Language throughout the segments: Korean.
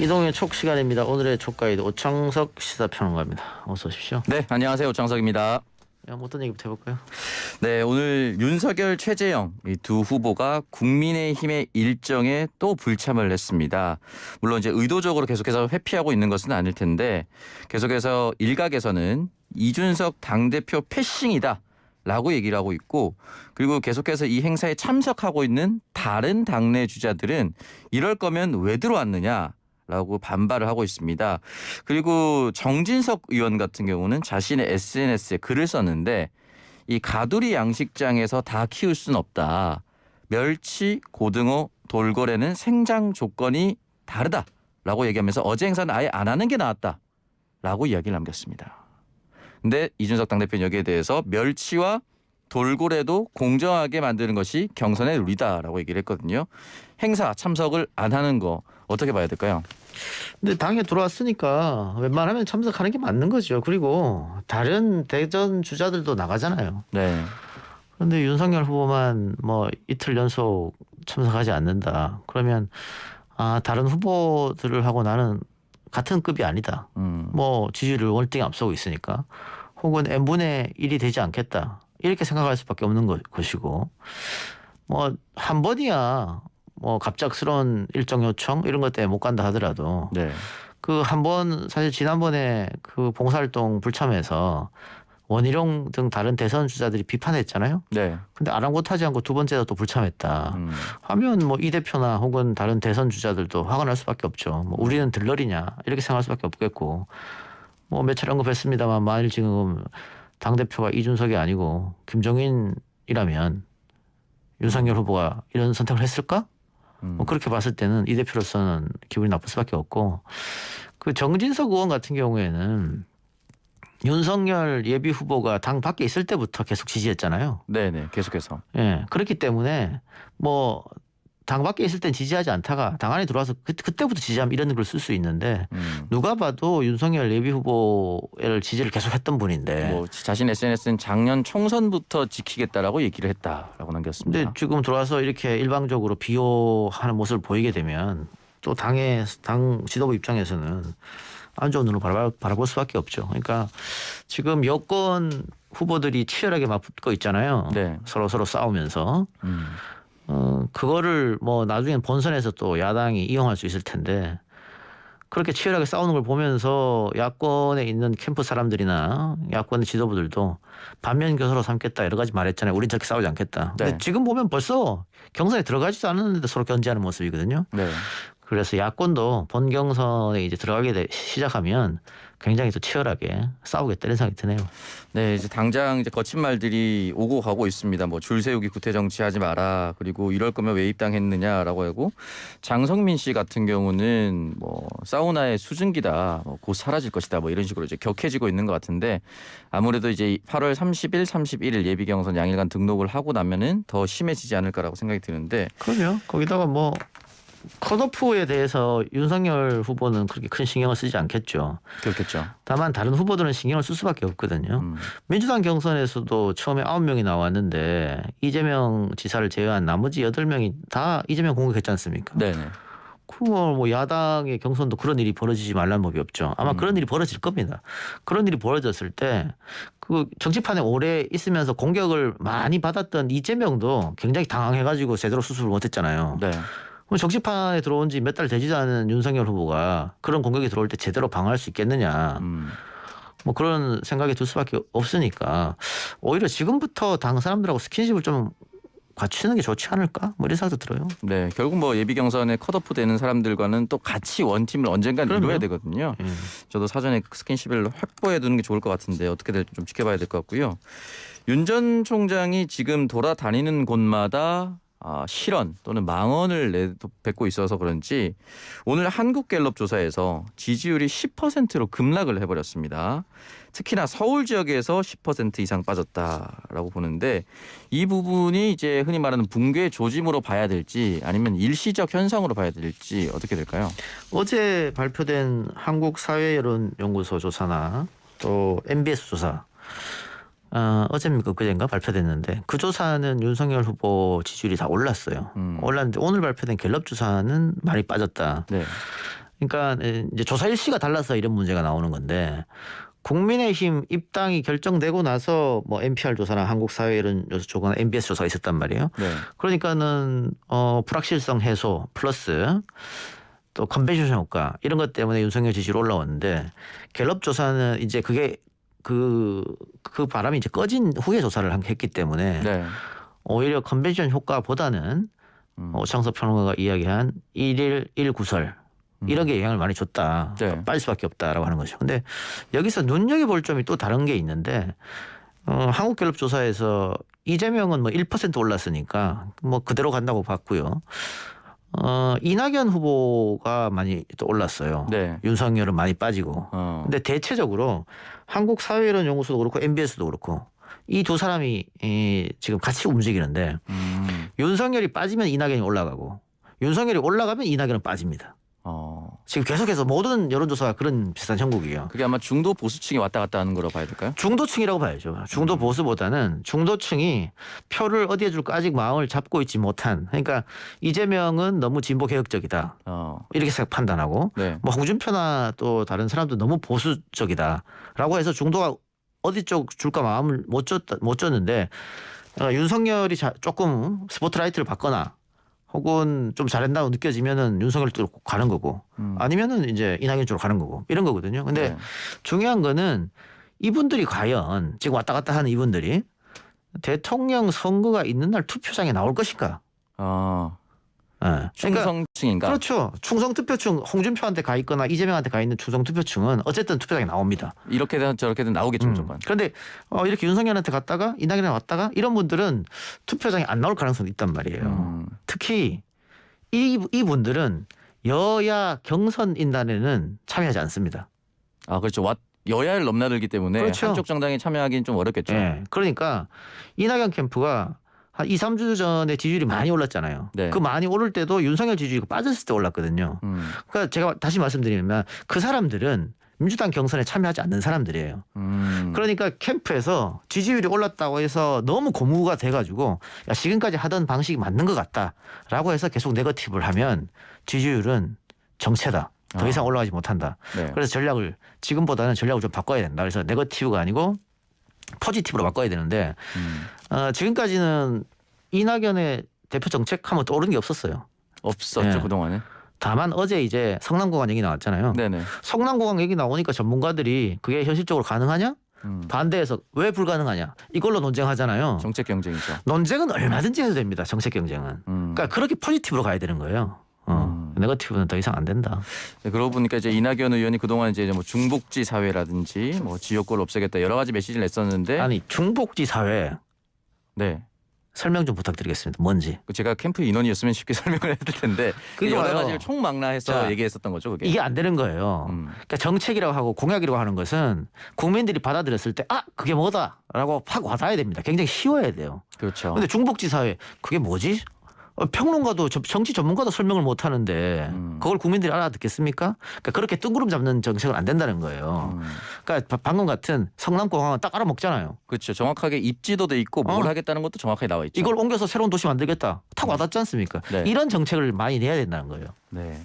이동의 촉 시간입니다. 오늘의 촉 가이드 오창석 시사평론가입니다. 어서 오십시오. 네, 안녕하세요. 오창석입니다. 어떤 얘기부터 해볼까요? 네, 오늘 윤석열, 최재형 이 두 후보가 국민의힘의 일정에 또 불참을 했습니다. 물론 이제 의도적으로 계속해서 회피하고 있는 것은 아닐 텐데 계속해서 일각에서는 이준석 당대표 패싱이다 라고 얘기를 하고 있고, 그리고 계속해서 이 행사에 참석하고 있는 다른 당내 주자들은 이럴 거면 왜 들어왔느냐 라고 반발을 하고 있습니다. 그리고 정진석 의원 같은 경우는 자신의 SNS에 글을 썼는데, 이 가두리 양식장에서 다 키울 순 없다. 멸치, 고등어, 돌고래는 생장 조건이 다르다라고 얘기하면서 어제 행사는 아예 안 하는 게 나았다라고 이야기를 남겼습니다. 근데 이준석 당대표는 여기에 대해서 멸치와 돌고래도 공정하게 만드는 것이 경선의 룰이다라고 얘기를 했거든요. 행사 참석을 안 하는 거 어떻게 봐야 될까요? 근데 당에 들어왔으니까 웬만하면 참석하는 게 맞는 거죠. 그리고 다른 대전 주자들도 나가잖아요. 네. 그런데 윤석열 후보만 뭐 이틀 연속 참석하지 않는다. 그러면 다른 후보들을 하고 나는 같은 급이 아니다. 뭐 지지율을 월등히 앞서고 있으니까. 혹은 n분의 1이 되지 않겠다. 이렇게 생각할 수밖에 없는 것이고, 뭐 한 번이야 뭐 갑작스러운 일정 요청 이런 것 때문에 못 간다 하더라도 네. 그 한 번 사실 지난번에 그 봉사활동 불참해서 원희룡 등 다른 대선 주자들이 비판했잖아요. 네. 근데 아랑곳하지 않고 두 번째도 또 불참했다 하면 뭐 이 대표나 혹은 다른 대선 주자들도 화가 날 수밖에 없죠. 뭐 우리는 들러리냐 이렇게 생각할 수밖에 없겠고, 뭐 몇 차례 언급했습니다만 만일 지금 당대표가 이준석이 아니고 김종인이라면 윤석열 후보가 이런 선택을 했을까? 뭐 그렇게 봤을 때는 이 대표로서는 기분이 나쁠 수밖에 없고, 그 정진석 의원 같은 경우에는 윤석열 예비 후보가 당 밖에 있을 때부터 계속 지지했잖아요. 네네. 계속해서. 예. 그렇기 때문에 뭐 당 밖에 있을 땐 지지하지 않다가 당 안에 들어와서 그때부터 지지하면 이런 걸 쓸 수 있는데 누가 봐도 윤석열 예비 후보를 지지를 계속했던 분인데, 뭐 자신 SNS는 작년 총선부터 지키겠다라고 얘기를 했다라고 남겼습니다. 근데 지금 들어와서 이렇게 일방적으로 비호하는 모습을 보이게 되면 또 당 지도부 입장에서는 안 좋은 눈으로 바라볼 수밖에 없죠. 그러니까 지금 여권 후보들이 치열하게 맞붙고 있잖아요. 네. 서로 싸우면서. 그거를 뭐 나중엔 본선에서 또 야당이 이용할 수 있을 텐데, 그렇게 치열하게 싸우는 걸 보면서 야권에 있는 캠프 사람들이나 야권의 지도부들도 반면 교사로 삼겠다 여러 가지 말했잖아요. 우린 저렇게 싸우지 않겠다. 네. 근데 지금 보면 벌써 경선에 들어가지도 않았는데 서로 견제하는 모습이거든요. 네. 그래서 야권도 본 경선에 이제 시작하면 굉장히 또 치열하게 싸우겠다는 생각이 드네요. 네, 이제 당장 이제 거친 말들이 오고 가고 있습니다. 뭐 줄 세우기 구태 정치하지 마라. 그리고 이럴 거면 왜 입당했느냐라고 하고, 장성민 씨 같은 경우는 뭐 사우나의 수증기다, 뭐 곧 사라질 것이다, 뭐 이런 식으로 이제 격해지고 있는 것 같은데, 아무래도 이제 8월 30일, 31일 예비 경선 양일간 등록을 하고 나면은 더 심해지지 않을까라고 생각이 드는데. 그럼요. 거기다가 뭐 컷오프에 대해서 윤석열 후보는 그렇게 큰 신경을 쓰지 않겠죠. 그렇겠죠. 다만 다른 후보들은 신경을 쓸 수밖에 없거든요. 민주당 경선에서도 처음에 9명이 나왔는데 이재명 지사를 제외한 나머지 8명이 다 이재명 공격했지 않습니까? 네네. 그거 뭐 야당의 경선도 그런 일이 벌어지지 말라는 법이 없죠. 아마 그런 일이 벌어질 겁니다. 그런 일이 벌어졌을 때 그 정치판에 오래 있으면서 공격을 많이 받았던 이재명도 굉장히 당황해가지고 제대로 수습을 못했잖아요. 네. 그럼 정치판에 들어온 지 몇 달 되지도 않은 윤석열 후보가 그런 공격이 들어올 때 제대로 방어할 수 있겠느냐. 뭐 그런 생각이 들 수밖에 없으니까 오히려 지금부터 당 사람들하고 스킨십을 좀 갖추는 게 좋지 않을까? 뭐 이런 생각도 들어요. 네, 결국 뭐 예비 경선에 컷오프 되는 사람들과는 또 같이 원팀을 언젠간 이뤄야 되거든요. 저도 사전에 스킨십을 확보해 두는 게 좋을 것 같은데 어떻게 될지 좀 지켜봐야 될 것 같고요. 윤 전 총장이 지금 돌아다니는 곳마다 실언 또는 망언을 내뱉고 있어서 그런지 오늘 한국갤럽 조사에서 지지율이 10%로 급락을 해버렸습니다. 특히나 서울 지역에서 10% 이상 빠졌다라고 보는데, 이 부분이 이제 흔히 말하는 붕괴 조짐으로 봐야 될지 아니면 일시적 현상으로 봐야 될지 어떻게 될까요? 어제 발표된 한국사회여론연구소 조사나 또 MBS 조사, 어제입니까 그제인가 발표됐는데 그 조사는 윤석열 후보 지지율이 다 올랐어요. 올랐는데 오늘 발표된 갤럽 조사는 많이 빠졌다. 네. 그러니까 이제 조사 일시가 달라서 이런 문제가 나오는 건데 국민의힘 입당이 결정되고 나서 뭐 NPR 조사나 한국사회여론조사나 MBS 조사가 있었단 말이에요. 네. 그러니까는 불확실성 해소 플러스 또 컨벤션 효과 이런 것 때문에 윤석열 지지율 올라왔는데 갤럽 조사는 이제 그게 그 바람이 이제 꺼진 후에 조사를 했기 때문에 네. 오히려 컨벤션 효과보다는 오창석 평론가가 이야기한 1일 1구설 이런 게 영향을 많이 줬다. 네. 빠질 수밖에 없다라고 하는 거죠. 근데 여기서 눈여겨볼 점이 또 다른 게 있는데 한국갤럽 조사에서 이재명은 뭐 1% 올랐으니까 뭐 그대로 간다고 봤고요. 이낙연 후보가 많이 또 올랐어요. 네. 윤석열은 많이 빠지고. 근데 대체적으로 한국사회여론연구소도 그렇고 MBS도 그렇고 이 두 사람이 지금 같이 움직이는데 윤석열이 빠지면 이낙연이 올라가고 윤석열이 올라가면 이낙연은 빠집니다. 지금 계속해서 모든 여론조사가 그런 비슷한 형국이에요. 그게 아마 중도 보수층이 왔다 갔다 하는 거로 봐야 될까요? 중도층이라고 봐야죠. 중도 보수보다는 중도층이 표를 어디에 줄까 아직 마음을 잡고 있지 못한. 그러니까 이재명은 너무 진보 개혁적이다. 이렇게 생각 판단하고 네. 뭐 홍준표나 또 다른 사람도 너무 보수적이다라고 해서 중도가 어디 쪽 줄까 마음을 못 줬는데 윤석열이 조금 스포트라이트를 받거나 혹은 좀 잘한다고 느껴지면은 윤석열 쪽으로 가는 거고 아니면은 이제 이낙연 쪽으로 가는 거고 이런 거거든요. 근데 네. 중요한 거는 이분들이 과연 지금 왔다 갔다 하는 이분들이 대통령 선거가 있는 날 투표장에 나올 것인가? 네. 충성층인가? 그렇죠. 충성 투표층 홍준표한테 가 있거나 이재명한테 가 있는 충성 투표층은 어쨌든 투표장에 나옵니다. 이렇게든 저렇게든 나오겠죠 무조건. 그런데 이렇게 윤석열한테 갔다가 이낙연한테 왔다가 이런 분들은 투표장에 안 나올 가능성이 있단 말이에요. 특히 이분들은 여야 경선 인단에는 참여하지 않습니다. 그렇죠. 여야를 넘나들기 때문에 그렇죠. 한쪽 정당에 참여하기는 좀 어렵겠죠. 네. 그러니까 이낙연 캠프가 한 2, 3주 전에 지지율이 많이 올랐잖아요. 네. 그 많이 오를 때도 윤석열 지지율이 빠졌을 때 올랐거든요. 그러니까 제가 다시 말씀드리면 그 사람들은 민주당 경선에 참여하지 않는 사람들이에요. 그러니까 캠프에서 지지율이 올랐다고 해서 너무 고무가 돼가지고 야, 지금까지 하던 방식이 맞는 것 같다라고 해서 계속 네거티브를 하면 지지율은 정체다. 더 이상 올라가지 못한다. 네. 그래서 지금보다는 전략을 좀 바꿔야 된다. 그래서 네거티브가 아니고 포지티브로 바꿔야 되는데 지금까지는 이낙연의 대표 정책하면 떠오르는 게 없었어요. 없었죠 네. 그동안에. 다만 어제 이제 성남공항 얘기 나왔잖아요. 네네. 성남공항 얘기 나오니까 전문가들이 그게 현실적으로 가능하냐? 반대해서 왜 불가능하냐? 이걸로 논쟁하잖아요. 정책 경쟁이죠. 논쟁은 얼마든지 해도 됩니다. 정책 경쟁은. 그러니까 그렇게 포지티브로 가야 되는 거예요. 네거티브는 더 이상 안 된다. 네, 그러고 보니까 이제 이낙연 의원이 그동안 이제 뭐 중복지 사회라든지 뭐 지역구를 없애겠다 여러 가지 메시지를 냈었는데. 아니 중복지 사회 네. 설명 좀 부탁드리겠습니다. 뭔지. 제가 캠프 인원이었으면 쉽게 설명을 했을 텐데 여러 그거요. 가지를 총망라해서 자, 얘기했었던 거죠. 그게. 이게 안 되는 거예요. 그러니까 정책이라고 하고 공약이라고 하는 것은 국민들이 받아들였을 때 그게 뭐다라고 확 와닿아야 됩니다. 굉장히 쉬워야 돼요. 그렇죠. 근데 중복지 사회 그게 뭐지? 평론가도 정치 전문가도 설명을 못 하는데 그걸 국민들이 알아듣겠습니까? 그러니까 그렇게 뜬구름 잡는 정책은 안 된다는 거예요. 그러니까 방금 같은 성남공항은 딱 알아먹잖아요. 그렇죠. 정확하게 입지도 돼 있고 뭘 하겠다는 것도 정확하게 나와 있죠. 이걸 옮겨서 새로운 도시 만들겠다. 탁 와닿지 않습니까? 네. 이런 정책을 많이 내야 된다는 거예요. 네,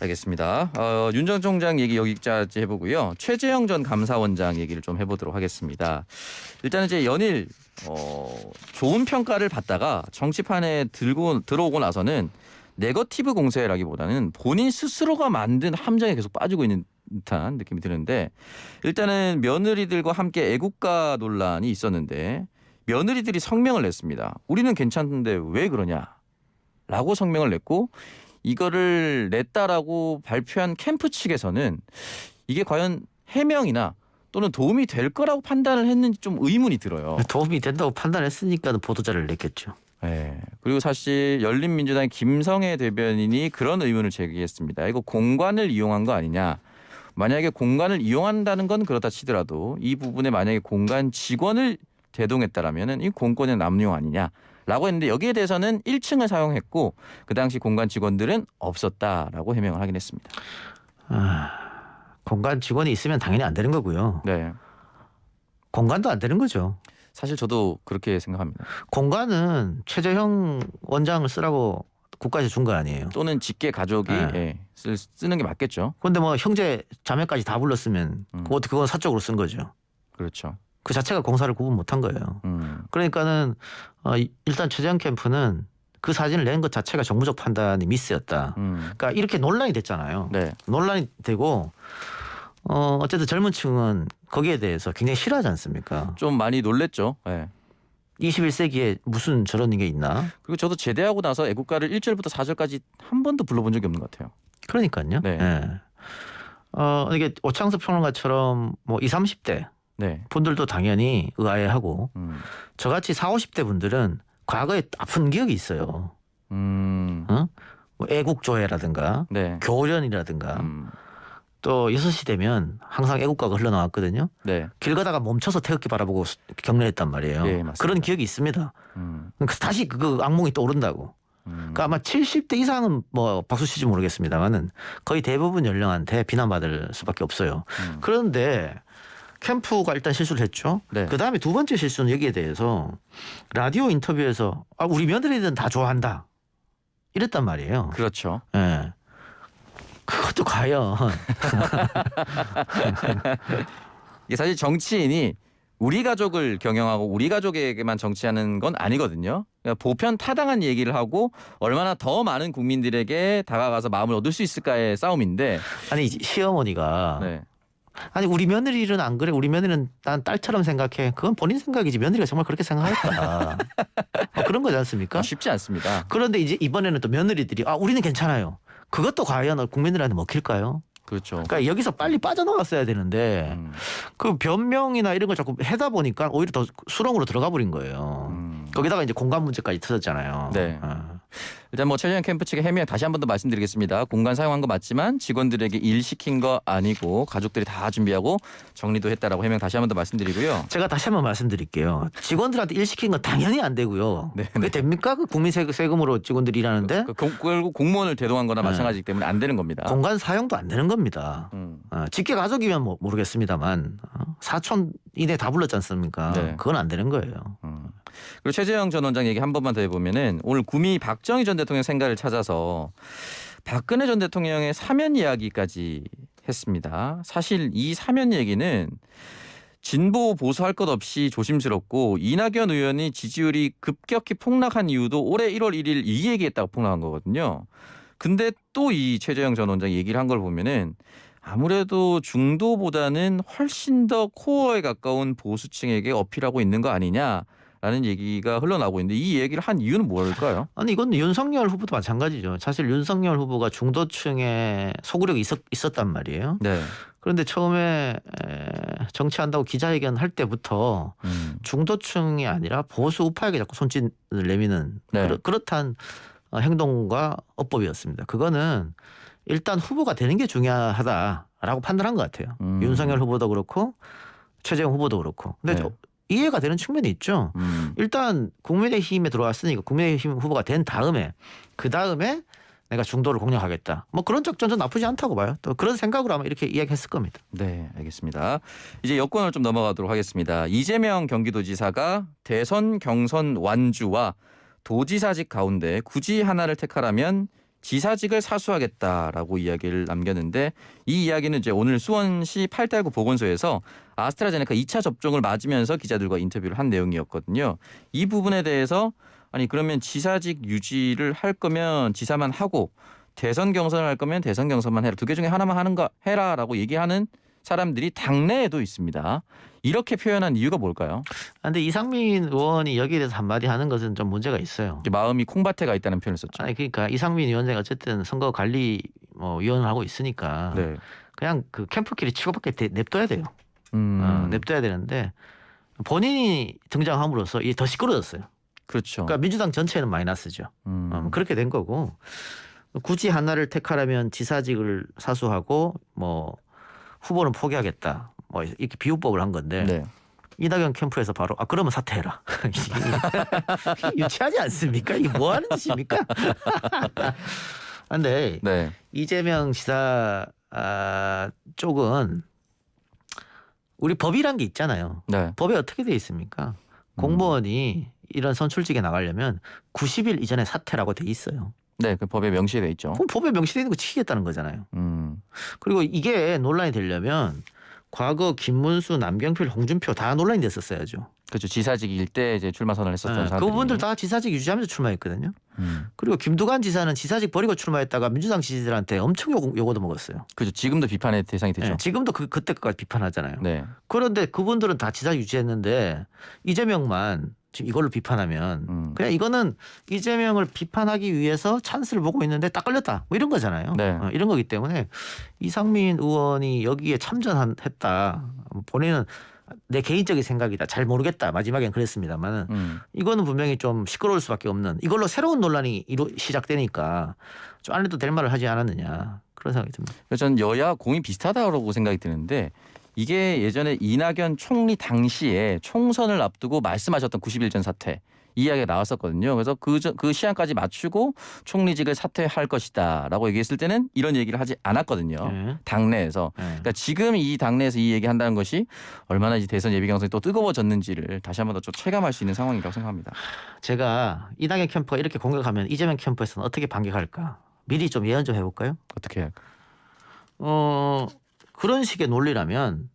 알겠습니다. 윤 전 총장 얘기 여기까지 해보고요. 최재형 전 감사원장 얘기를 좀 해보도록 하겠습니다. 일단은 이제 연일 좋은 평가를 받다가 정치판에 들어오고 나서는 네거티브 공세라기보다는 본인 스스로가 만든 함정에 계속 빠지고 있는 듯한 느낌이 드는데 일단은 며느리들과 함께 애국가 논란이 있었는데 며느리들이 성명을 냈습니다. 우리는 괜찮은데 왜 그러냐라고 성명을 냈고 이거를 냈다라고 발표한 캠프 측에서는 이게 과연 해명이나 또는 도움이 될 거라고 판단을 했는지 좀 의문이 들어요. 도움이 된다고 판단했으니까 보도자료를 냈겠죠. 네. 그리고 사실 열린민주당의 김성애 대변인이 그런 의문을 제기했습니다. 이거 공관을 이용한 거 아니냐. 만약에 공간을 이용한다는 건 그렇다 치더라도 이 부분에 만약에 공간 직원을 대동했다라면은 이 공권의 남용 아니냐라고 했는데 여기에 대해서는 1층을 사용했고 그 당시 공간 직원들은 없었다라고 해명을 하긴 했습니다. 공간 직원이 있으면 당연히 안 되는 거고요. 네. 공간도 안 되는 거죠. 사실 저도 그렇게 생각합니다. 공간은 최재형 원장을 쓰라고 국가에서 준 거 아니에요. 또는 직계 가족이 네. 예, 쓰는 게 맞겠죠. 근데 뭐 형제 자매까지 다 불렀으면 그건 사적으로 쓴 거죠. 그렇죠. 그 자체가 공사를 구분 못한 거예요. 그러니까는 일단 최재형 캠프는 그 사진을 낸 것 자체가 정무적 판단이 미스였다. 그러니까 이렇게 논란이 됐잖아요. 네. 논란이 되고 어쨌든 젊은 층은 거기에 대해서 굉장히 싫어하지 않습니까? 좀 많이 놀랬죠. 예. 21세기에 무슨 저런 게 있나? 그리고 저도 제대하고 나서 애국가를 1절부터 4절까지 한 번도 불러본 적이 없는 것 같아요. 그러니까요. 네. 예. 이게 오창석 평론가처럼 뭐 20, 30대 네. 분들도 당연히 의아해하고 저같이 40, 50대 분들은 과거에 아픈 기억이 있어요. 뭐 애국조회라든가 네. 교련이라든가 또 6시 되면 항상 애국가가 흘러나왔거든요. 네. 길 가다가 멈춰서 태극기 바라보고 격려했단 말이에요. 예, 맞습니다. 그런 기억이 있습니다. 그러니까 다시 그 악몽이 떠오른다고. 그러니까 아마 70대 이상은 뭐 박수 치지 모르겠습니다만은 거의 대부분 연령한테 비난받을 수밖에 없어요. 그런데 캠프가 일단 실수를 했죠. 네. 그 다음에 두 번째 실수는 여기에 대해서 라디오 인터뷰에서 우리 며느리들은 다 좋아한다 이랬단 말이에요. 그렇죠. 예. 그것도 과연 이게 사실 정치인이 우리 가족을 경영하고 우리 가족에게만 정치하는 건 아니거든요. 그러니까 보편 타당한 얘기를 하고 얼마나 더 많은 국민들에게 다가가서 마음을 얻을 수 있을까의 싸움인데. 아니 시어머니가 네. 아니 우리 며느리는 안 그래. 우리 며느리는 난 딸처럼 생각해. 그건 본인 생각이지. 며느리가 정말 그렇게 생각할까. 그런 거지 않습니까? 쉽지 않습니다. 그런데 이제 이번에는 또 며느리들이 우리는 괜찮아요. 그것도 과연 국민들한테 먹힐까요? 그렇죠. 그러니까 여기서 빨리 빠져나갔어야 되는데 그 변명이나 이런 걸 자꾸 해다 보니까 오히려 더 수렁으로 들어가 버린 거예요. 거기다가 이제 공간 문제까지 터졌잖아요. 네. 일단 뭐 최재형 캠프 측의 해명 다시 한 번 더 말씀드리겠습니다. 공간 사용한 거 맞지만 직원들에게 일 시킨 거 아니고 가족들이 다 준비하고 정리도 했다라고 해명 다시 한 번 더 말씀드리고요. 제가 다시 한 번 말씀드릴게요. 직원들한테 일 시킨 건 당연히 안 되고요. 네, 그게 됩니까? 그 국민 세금으로 직원들이 일하는데 결국 공무원을 대동한 거나 마찬가지이기 때문에 안 되는 겁니다. 공간 사용도 안 되는 겁니다. 직계 가족이면 뭐 모르겠습니다만 사촌 이내 다 불렀지 않습니까? 네. 그건 안 되는 거예요. 그리고 최재형 전 원장 얘기 한 번만 더 해보면은 오늘 구미 박정희 전 대통령 생가를 찾아서 박근혜 전 대통령의 사면 이야기까지 했습니다. 사실 이 사면 얘기는 진보 보수할 것 없이 조심스럽고 이낙연 의원이 지지율이 급격히 폭락한 이유도 올해 1월 1일 이 얘기했다고 폭락한 거거든요. 근데 또 이 최재형 전 원장이 얘기를 한 걸 보면은 아무래도 중도보다는 훨씬 더 코어에 가까운 보수층에게 어필하고 있는 거 아니냐라는 얘기가 흘러나오고 있는데 이 얘기를 한 이유는 뭘까요? 아니 이건 윤석열 후보도 마찬가지죠. 사실 윤석열 후보가 중도층에 소구력이 있었단 말이에요. 네. 그런데 처음에 정치한다고 기자회견 할 때부터 중도층이 아니라 보수 우파에게 자꾸 손짓을 내미는 네. 그렇단 행동과 어법이었습니다. 그거는 일단 후보가 되는 게 중요하다라고 판단한 것 같아요. 윤석열 후보도 그렇고 최재형 후보도 그렇고. 근데 네. 이해가 되는 측면이 있죠. 일단 국민의힘에 들어왔으니까 국민의힘 후보가 된 다음에 그 다음에 내가 중도를 공략하겠다. 뭐 그런 작전은 나쁘지 않다고 봐요. 또 그런 생각으로 아마 이렇게 이야기했을 겁니다. 네, 알겠습니다. 이제 여권을 좀 넘어가도록 하겠습니다. 이재명 경기도지사가 대선 경선 완주와 도지사직 가운데 굳이 하나를 택하라면 지사직을 사수하겠다라고 이야기를 남겼는데 이 이야기는 이제 오늘 수원시 8달구 보건소에서 아스트라제네카 2차 접종을 맞으면서 기자들과 인터뷰를 한 내용이었거든요. 이 부분에 대해서 아니 그러면 지사직 유지를 할 거면 지사만 하고 대선 경선을 할 거면 대선 경선만 해라. 두 개 중에 하나만 하는 거 해라라고 얘기하는 사람들이 당내에도 있습니다. 이렇게 표현한 이유가 뭘까요? 그런데 이상민 의원이 여기에 대해서 한마디 하는 것은 좀 문제가 있어요. 마음이 콩밭에 가 있다는 표현을 썼죠. 아니 그러니까 이상민 위원장이 어쨌든 선거관리 위원을 하고 있으니까 네. 그냥 그 캠프끼리 치고받게 냅둬야 돼요. 음. 냅둬야 되는데 본인이 등장함으로써 이게 더 시끄러졌어요. 그렇죠. 그러니까 민주당 전체는 마이너스죠. 그렇게 된 거고 굳이 하나를 택하라면 지사직을 사수하고 뭐 후보는 포기하겠다. 뭐 이렇게 비유법을 한 건데 네. 이낙연 캠프에서 바로 그러면 사퇴해라. 유치하지 않습니까? 이게 뭐 하는 짓입니까? 근데 네. 이재명 지사 쪽은 우리 법이란 게 있잖아요. 네. 법에 어떻게 돼 있습니까? 공무원이 이런 선출직에 나가려면 90일 이전에 사퇴라고 돼 있어요. 네, 그 법에 명시되어 있죠. 그럼 법에 명시되어 있는 거 지키겠다는 거잖아요. 음. 그리고 이게 논란이 되려면 과거 김문수, 남경필, 홍준표 다 논란이 됐었어야죠. 그렇죠. 지사직일 때 이제 출마 선언을 했었던 네, 사람들이. 그분들 다 지사직 유지하면서 출마했거든요. 음. 그리고 김두관 지사는 지사직 버리고 출마했다가 민주당 지지들한테 엄청 요거도 먹었어요. 그렇죠. 지금도 비판의 대상이 되죠. 네, 지금도 그때까지 비판하잖아요. 네. 그런데 그분들은 다 지사 유지했는데 이재명만 지금 이걸로 비판하면 그냥 이거는 이재명을 비판하기 위해서 찬스를 보고 있는데 딱 걸렸다 뭐 이런 거잖아요. 네. 이런 거기 때문에 이상민 의원이 여기에 참전했다. 본인은 내 개인적인 생각이다. 잘 모르겠다. 마지막엔 그랬습니다만 이거는 분명히 좀 시끄러울 수밖에 없는 이걸로 새로운 논란이 시작되니까 좀 안 해도 될 말을 하지 않았느냐 그런 생각이 듭니다. 그래서 저는 여야 공이 비슷하다고 생각이 드는데 이게 예전에 이낙연 총리 당시에 총선을 앞두고 말씀하셨던 90일 전 사퇴 이야기가 나왔었거든요. 그래서 그 시한까지 맞추고 총리직을 사퇴할 것이다라고 얘기했을 때는 이런 얘기를 하지 않았거든요. 네. 당내에서. 네. 그러니까 지금 이 당내에서 이 얘기한다는 것이 얼마나 이 대선 예비 경선이 또 뜨거워졌는지를 다시 한번 더 좀 체감할 수 있는 상황이라고 생각합니다. 제가 이낙연 캠프가 이렇게 공격하면 이재명 캠프에서는 어떻게 반격할까? 미리 좀 예언 좀 해볼까요? 어떻게 해야 그런 식의 논리라면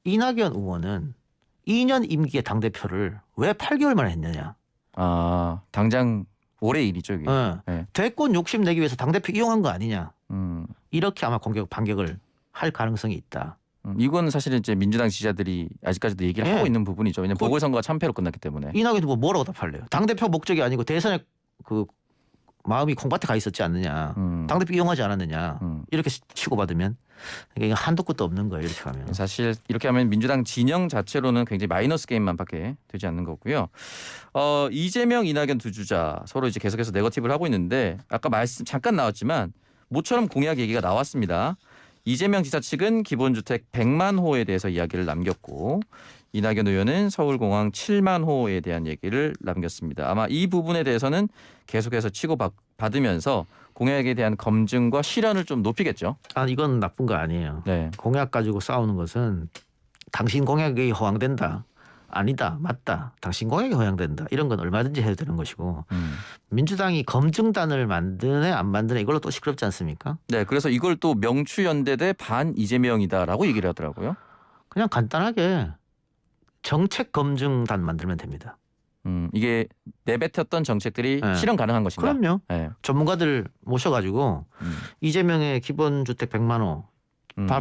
이낙연 의원은 2년 임기의 당대표를 왜 8개월 만에 했느냐. 당장 올해 일이죠. 이게. 네. 대권 욕심 내기 위해서 당대표 이용한 거 아니냐. 음. 이렇게 아마 반격을 할 가능성이 있다. 이건 사실은 이제 민주당 지지자들이 아직까지도 얘기를 하고 있는 부분이죠. 왜냐하면 보궐선거가 참패로 끝났기 때문에. 이낙연도 뭐라고 답할래요? 당대표 목적이 아니고 대선에 그 마음이 콩밭에 가 있었지 않느냐. 당대표 이용하지 않았느냐. 이렇게 치고받으면 이게 한도 끝도 없는 거예요. 이렇게 하면. 사실 이렇게 하면 민주당 진영 자체로는 굉장히 마이너스 게임만밖에 되지 않는 거고요. 이재명, 이낙연 두 주자 서로 이제 계속해서 네거티브를 하고 있는데 아까 말씀 잠깐 나왔지만 모처럼 공약 얘기가 나왔습니다. 이재명 지사 측은 기본주택 100만 호에 대해서 이야기를 남겼고 이낙연 의원은 서울공항 7만 호에 대한 얘기를 남겼습니다. 아마 이 부분에 대해서는 계속해서 치고받으면서 공약에 대한 검증과 실현을 좀 높이겠죠. 이건 나쁜 거 아니에요. 네. 공약 가지고 싸우는 것은 당신 공약이 허황된다. 아니다. 맞다. 당신 공약이 허황된다. 이런 건 얼마든지 해도 되는 것이고 민주당이 검증단을 만드네 안 만드네 이걸로 또 시끄럽지 않습니까? 네. 그래서 이걸 또 명추연대 대 반 이재명이다라고 얘기를 하더라고요. 그냥 간단하게 정책 검증단 만들면 됩니다. 이게 내뱉었던 정책들이 실현 가능한 것인가? 그럼요. 네. 전문가들 모셔가지고 이재명의 기본주택 100만 호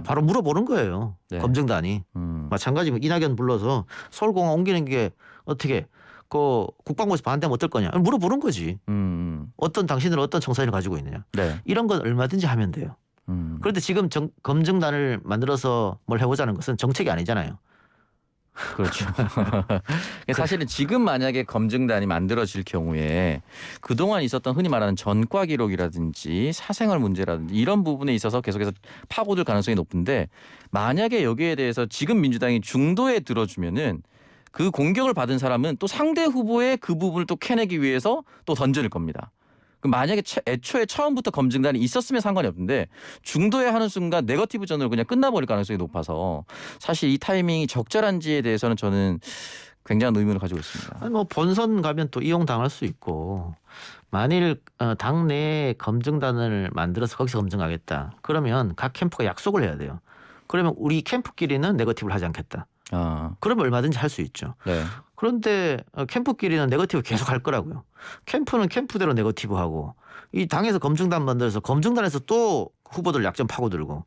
바로 물어보는 거예요. 네. 검증단이. 마찬가지로 이낙연 불러서 서울공항 옮기는 게 어떻게 그 국방부에서 반대하면 어떨 거냐 물어보는 거지. 어떤 당신들은 어떤 정사를 가지고 있느냐. 네. 이런 건 얼마든지 하면 돼요. 그런데 지금 검증단을 만들어서 뭘 해보자는 것은 정책이 아니잖아요. 그렇죠. 사실은 지금 만약에 검증단이 만들어질 경우에 그동안 있었던 흔히 말하는 전과 기록이라든지 사생활 문제라든지 이런 부분에 있어서 계속해서 파고들 가능성이 높은데 만약에 여기에 대해서 지금 민주당이 중도에 들어주면은 그 공격을 받은 사람은 또 상대 후보의 그 부분을 또 캐내기 위해서 또 던질 겁니다. 만약에 애초에 처음부터 검증단이 있었으면 상관이 없는데 중도에 하는 순간 네거티브 전으로 그냥 끝나버릴 가능성이 높아서 사실 이 타이밍이 적절한지에 대해서는 저는 굉장한 의문을 가지고 있습니다. 뭐 본선 가면 또 이용당할 수 있고 만일 당내에 검증단을 만들어서 거기서 검증하겠다. 그러면 각 캠프가 약속을 해야 돼요. 그러면 우리 캠프끼리는 네거티브를 하지 않겠다. 그러면 얼마든지 할 수 있죠. 네. 그런데 캠프끼리는 네거티브 계속 할 거라고요. 캠프는 캠프대로 네거티브하고 이 당에서 검증단 만들어서 검증단에서 또 후보들 약점 파고들고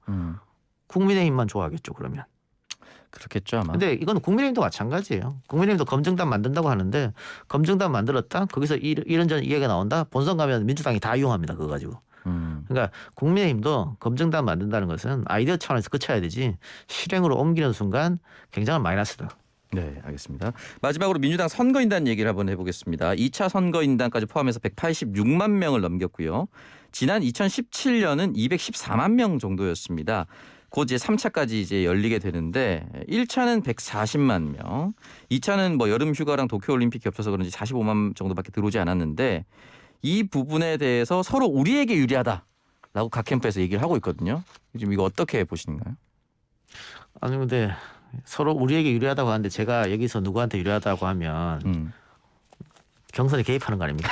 국민의힘만 좋아하겠죠. 그러면. 그렇겠죠 아마. 근데 이건 국민의힘도 마찬가지예요. 국민의힘도 검증단 만든다고 하는데 검증단 만들었다. 거기서 이런저런 이야기가 나온다. 본선 가면 민주당이 다 이용합니다. 그거 가지고. 그러니까 국민의힘도 검증단 만든다는 것은 아이디어 차원에서 그쳐야 되지 실행으로 옮기는 순간 굉장한 마이너스다. 네, 알겠습니다. 마지막으로 민주당 선거인단 얘기를 한번 해보겠습니다. 2차 선거인단까지 포함해서 186만 명을 넘겼고요. 지난 2017년은 214만 명 정도였습니다. 곧 이제 3차까지 이제 열리게 되는데 1차는 140만 명, 2차는 뭐 여름 휴가랑 도쿄올림픽 겹쳐서 그런지 45만 정도밖에 들어오지 않았는데 이 부분에 대해서 서로 우리에게 유리하다라고 각 캠프에서 얘기를 하고 있거든요. 지금 이거 어떻게 보시는가요? 아니 근데 서로 우리에게 유리하다고 하는데 제가 여기서 누구한테 유리하다고 하면 경선에 개입하는 거 아닙니까?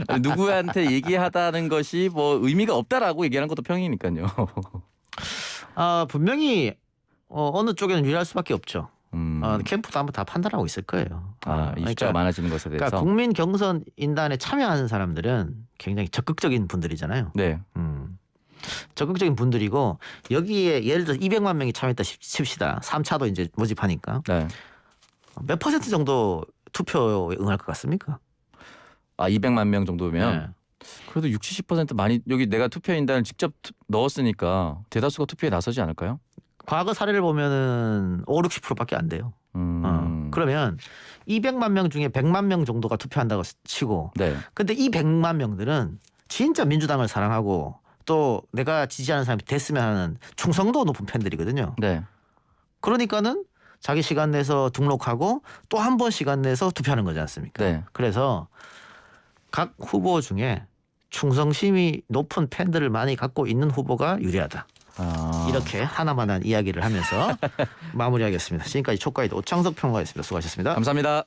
아니, 누구한테 얘기하다는 것이 뭐 의미가 없다라고 얘기하는 것도 평이니까요. 분명히 어느 쪽에는 유리할 수밖에 없죠. 음. 캠프도 한번 다 판단하고 있을 거예요. 이 숫자가 많아지는 것에 대해서. 그러니까 국민 경선 인단에 참여하는 사람들은 굉장히 적극적인 분들이잖아요. 네. 적극적인 분들이고 여기에 예를 들어 200만 명이 참여했다 칩시다. 3차도 이제 모집하니까 네. 몇 퍼센트 정도 투표에 응할 것 같습니까? 200만 명 정도면 네. 그래도 60, 70% 많이 여기 내가 투표인단을 직접 넣었으니까 대다수가 투표에 나서지 않을까요? 과거 사례를 보면은 5, 60%밖에 안 돼요. 그러면 200만 명 중에 100만 명 정도가 투표한다고 치고 네. 근데 이 100만 명들은 진짜 민주당을 사랑하고 또 내가 지지하는 사람이 됐으면 하는 충성도 높은 팬들이거든요. 네. 그러니까는 자기 시간 내서 등록하고 또 한 번 시간 내서 투표하는 거지 않습니까? 네. 그래서 각 후보 중에 충성심이 높은 팬들을 많이 갖고 있는 후보가 유리하다. 이렇게 하나만한 이야기를 하면서 마무리하겠습니다. 지금까지 촉가이드 오창석 평론가였습니다. 수고하셨습니다. 감사합니다.